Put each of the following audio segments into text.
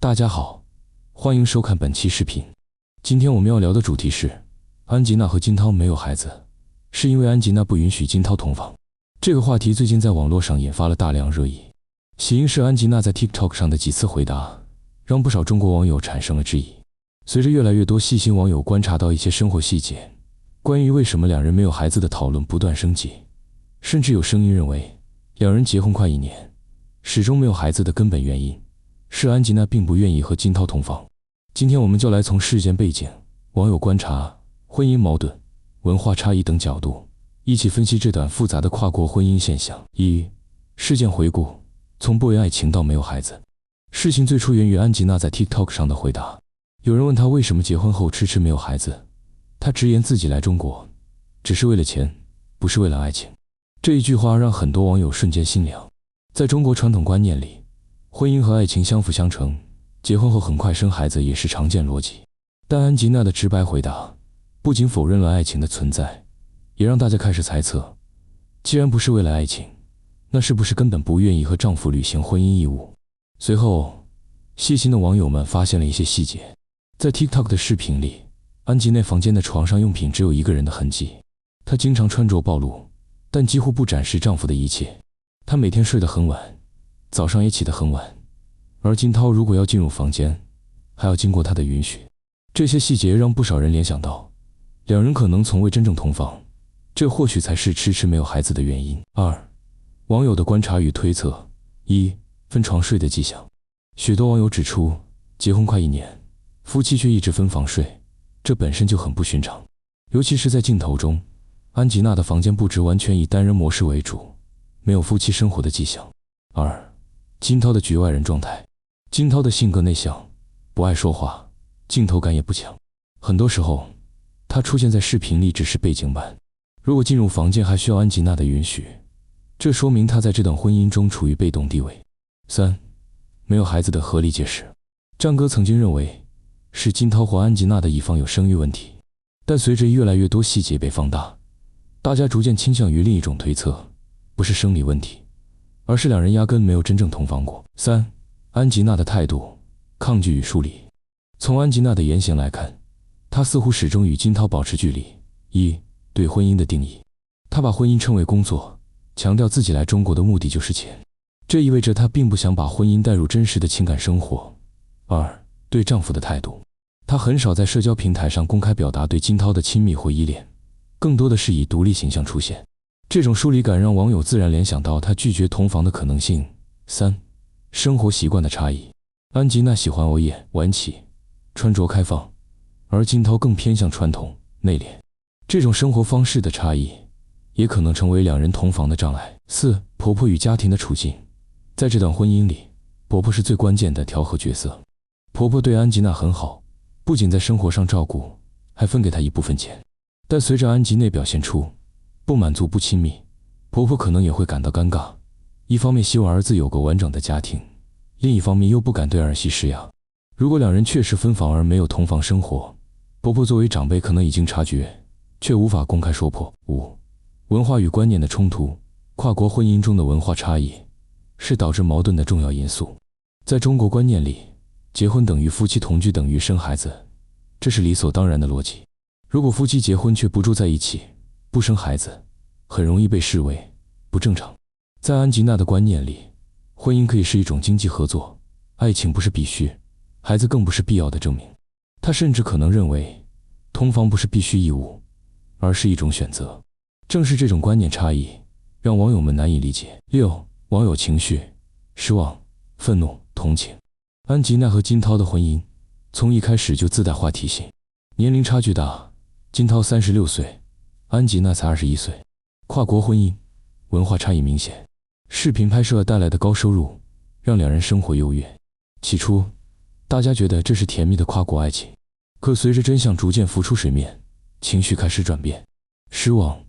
大家好，欢迎收看本期视频。今天我们要聊的主题是安吉娜和金涛没有孩子，是因为安吉娜不允许金涛同房。这个话题最近在网络上引发了大量热议，起因是安吉娜在 TikTok 上的几次回答，让不少中国网友产生了质疑。随着越来越多细心网友观察到一些生活细节，关于为什么两人没有孩子的讨论不断升级，甚至有声音认为两人结婚快1年，始终没有孩子的根本原因是安吉娜并不愿意和金涛同房。今天我们就来从事件背景、网友观察、婚姻矛盾、文化差异等角度，一起分析这段复杂的跨国婚姻现象。事件回顾，从不为爱情到没有孩子。事情最初源于安吉娜在 TikTok 上的回答。有人问她为什么结婚后迟迟没有孩子，她直言自己来中国只是为了钱，不是为了爱情。这一句话让很多网友瞬间心凉。在中国传统观念里，婚姻和爱情相辅相成，结婚后很快生孩子也是常见逻辑。但安吉娜的直白回答不仅否认了爱情的存在，也让大家开始猜测，既然不是为了爱情，那是不是根本不愿意和丈夫履行婚姻义务？随后，细心的网友们发现了一些细节。在 TikTok 的视频里，安吉娜房间的床上用品只有一个人的痕迹，她经常穿着暴露，但几乎不展示丈夫的一切。她每天睡得很晚，早上也起得很晚，而金涛如果要进入房间，还要经过她的允许。这些细节让不少人联想到，两人可能从未真正同房，这或许才是迟迟没有孩子的原因。网友的观察与推测。分床睡的迹象。许多网友指出，结婚快1年，夫妻却一直分房睡，这本身就很不寻常。尤其是在镜头中，安吉娜的房间布置完全以单人模式为主，没有夫妻生活的迹象。金涛的局外人状态。金涛的性格内向，不爱说话，镜头感也不强，很多时候他出现在视频里只是背景板，如果进入房间还需要安吉娜的允许，这说明他在这段婚姻中处于被动地位。没有孩子的合理解释。张哥曾经认为是金涛或安吉娜的一方有生育问题，但随着越来越多细节被放大，大家逐渐倾向于另一种推测，不是生理问题，而是两人压根没有真正同房过。安吉娜的态度、抗拒与疏离。从安吉娜的言行来看，她似乎始终与金涛保持距离。对婚姻的定义，她把婚姻称为工作，强调自己来中国的目的就是钱，这意味着她并不想把婚姻带入真实的情感生活。对丈夫的态度，她很少在社交平台上公开表达对金涛的亲密或依恋，更多的是以独立形象出现。这种疏离感让网友自然联想到她拒绝同房的可能性。生活习惯的差异。安吉娜喜欢熬夜、晚起，穿着开放，而金涛更偏向传统、内敛。这种生活方式的差异也可能成为两人同房的障碍。婆婆与家庭的处境。在这段婚姻里，婆婆是最关键的调和角色。婆婆对安吉娜很好，不仅在生活上照顾，还分给她一部分钱。但随着安吉娜表现出不满足、不亲密，婆婆可能也会感到尴尬。一方面希望儿子有个完整的家庭，另一方面又不敢对儿媳施压。如果两人确实分房而没有同房生活，婆婆作为长辈可能已经察觉，却无法公开说破。文化与观念的冲突。跨国婚姻中的文化差异是导致矛盾的重要因素。在中国观念里，结婚等于夫妻同居等于生孩子，这是理所当然的逻辑。如果夫妻结婚却不住在一起，不生孩子，很容易被视为不正常。在安吉娜的观念里，婚姻可以是一种经济合作，爱情不是必须，孩子更不是必要的证明。她甚至可能认为同房不是必须义务，而是一种选择。正是这种观念差异让网友们难以理解。网友情绪。失望、愤怒、同情。安吉娜和金涛的婚姻从一开始就自带话题性。年龄差距大，金涛36岁，安吉娜才21岁。跨国婚姻，文化差异明显。视频拍摄带来的高收入让两人生活优越。起初大家觉得这是甜蜜的跨国爱情，可随着真相逐渐浮出水面，情绪开始转变。失望，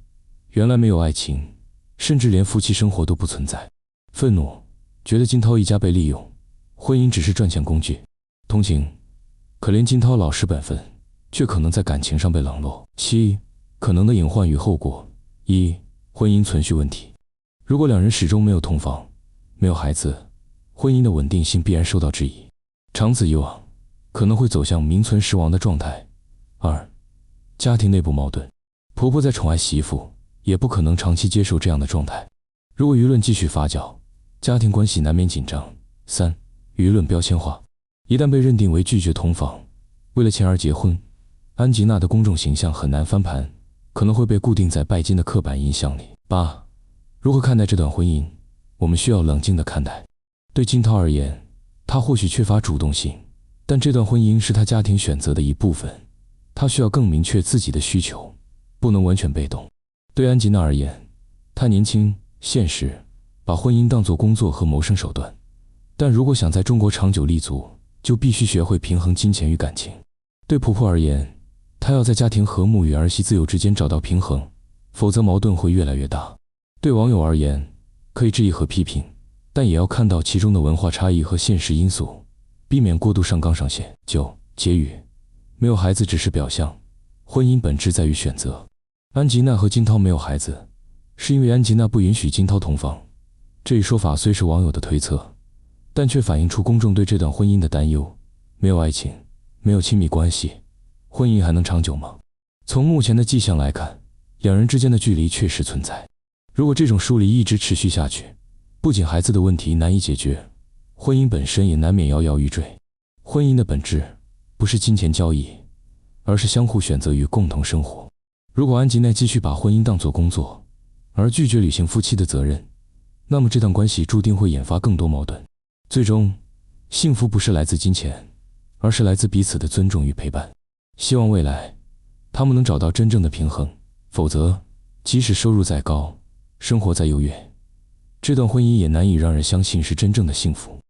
原来没有爱情，甚至连夫妻生活都不存在。愤怒，觉得金涛一家被利用，婚姻只是赚钱工具。同情，可怜金涛老实本分，却可能在感情上被冷落。可能的隐患与后果。婚姻存续问题。如果两人始终没有同房，没有孩子，婚姻的稳定性必然受到质疑。长此以往，可能会走向名存实亡的状态。二、家庭内部矛盾，婆婆再宠爱媳妇，也不可能长期接受这样的状态。如果舆论继续发酵，家庭关系难免紧张。三、舆论标签化，一旦被认定为拒绝同房，为了钱而结婚，安吉娜的公众形象很难翻盘，可能会被固定在拜金的刻板印象里。八、如何看待这段婚姻？我们需要冷静地看待。对金涛而言，他或许缺乏主动性，但这段婚姻是他家庭选择的一部分，他需要更明确自己的需求，不能完全被动。对安吉娜而言，她年轻、现实，把婚姻当作工作和谋生手段，但如果想在中国长久立足，就必须学会平衡金钱与感情。对婆婆而言，她要在家庭和睦与儿媳自由之间找到平衡，否则矛盾会越来越大。对网友而言，可以质疑和批评，但也要看到其中的文化差异和现实因素，避免过度上纲上线。9. 结语：没有孩子只是表象，婚姻本质在于选择。安吉娜和金涛没有孩子，是因为安吉娜不允许金涛同房。这一说法虽是网友的推测，但却反映出公众对这段婚姻的担忧。没有爱情，没有亲密关系，婚姻还能长久吗？从目前的迹象来看，两人之间的距离确实存在。如果这种疏离一直持续下去，不仅孩子的问题难以解决，婚姻本身也难免摇摇欲坠。婚姻的本质不是金钱交易，而是相互选择与共同生活。如果安吉娜继续把婚姻当作工作，而拒绝履行夫妻的责任，那么这段关系注定会引发更多矛盾。最终，幸福不是来自金钱，而是来自彼此的尊重与陪伴。希望未来他们能找到真正的平衡，否则即使收入再高，生活再优越，这段婚姻也难以让人相信是真正的幸福。